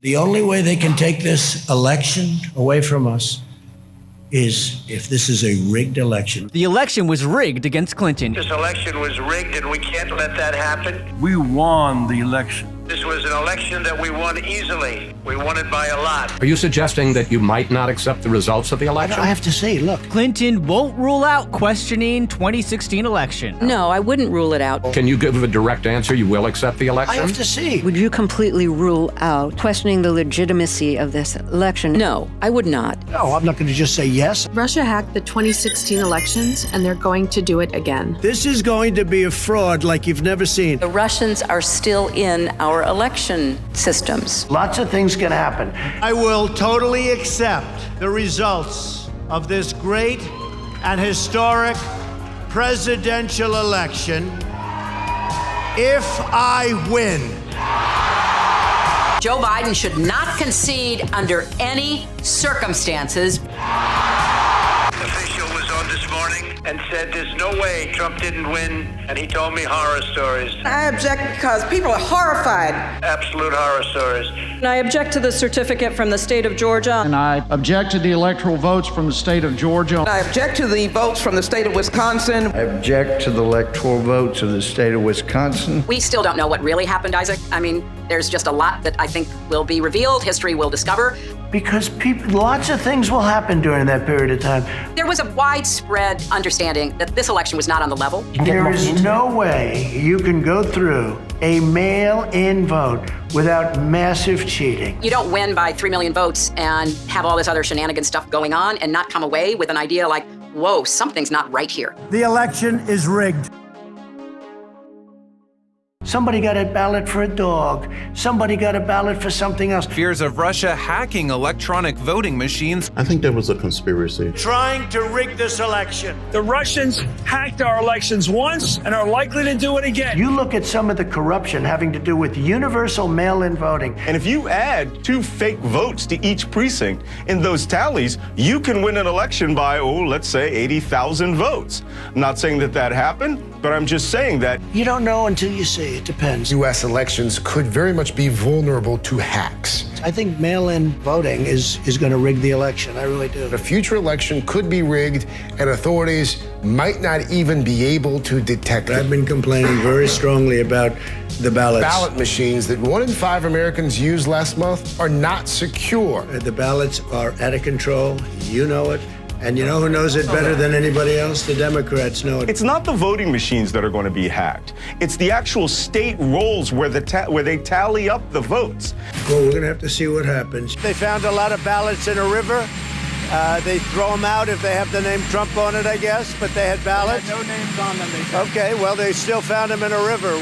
The only way they can take this election away from us is if this is a rigged election. The election was rigged against Clinton. This election was rigged, and we can't let that happen. We won the election. This was an election that we won easily. We won it by a lot. Are you suggesting that you might not accept the results of the election? I have to say, look. Clinton won't rule out questioning 2016 election. No, I wouldn't rule it out. Can you give a direct answer? You will accept the election? I have to see. Would you completely rule out questioning the legitimacy of this election? No, I would not. No, I'm not going to just say yes. Russia hacked the 2016 elections, and they're going to do it again. This is going to be a fraud like you've never seen. The Russians are still in our election systems. Lots of things can happen. I will totally accept the results of this great and historic presidential election if I win. Joe Biden should not concede under any circumstances. Official was on this morning and said there's no way Trump didn't win, and he told me horror stories. I object because people are horrified. Absolute horror stories. And I object to the certificate from the state of Georgia. And I object to the electoral votes from the state of Georgia. I object to the votes from the state of Wisconsin. I object to the electoral votes of the state of Wisconsin. We still don't know what really happened, Isaac. I mean, there's just a lot that I think will be revealed, history will discover. Because lots of things will happen during that period of time. There was a widespread understanding that this election was not on the level. There is no way you can go through a mail-in vote without massive cheating. You don't win by 3 million votes and have all this other shenanigan stuff going on and not come away with an idea like, whoa, something's not right here. The election is rigged. Somebody got a ballot for a dog. Somebody got a ballot for something else. Fears of Russia hacking electronic voting machines. I think there was a conspiracy. Trying to rig this election. The Russians hacked our elections once and are likely to do it again. You look at some of the corruption having to do with universal mail-in voting. And if you add 2 fake votes to each precinct in those tallies, you can win an election by, let's say 80,000 votes. I'm not saying that happened, but I'm just saying that. You don't know until you see. It depends. U.S. elections could very much be vulnerable to hacks. I think mail-in voting is going to rig the election. I really do. A future election could be rigged, and authorities might not even be able to detect it. I've been complaining very strongly about the ballots. Ballot machines that 1 in 5 Americans used last month are not secure. The ballots are out of control. You know it. And you know who knows it better than anybody else? The Democrats know it. It's not the voting machines that are going to be hacked. It's the actual state rolls where they tally up the votes. Well, we're going to have to see what happens. They found a lot of ballots in a river. They throw them out if they have the name Trump on it, I guess, but they had ballots. No names on them. Okay, well, they still found them in a river.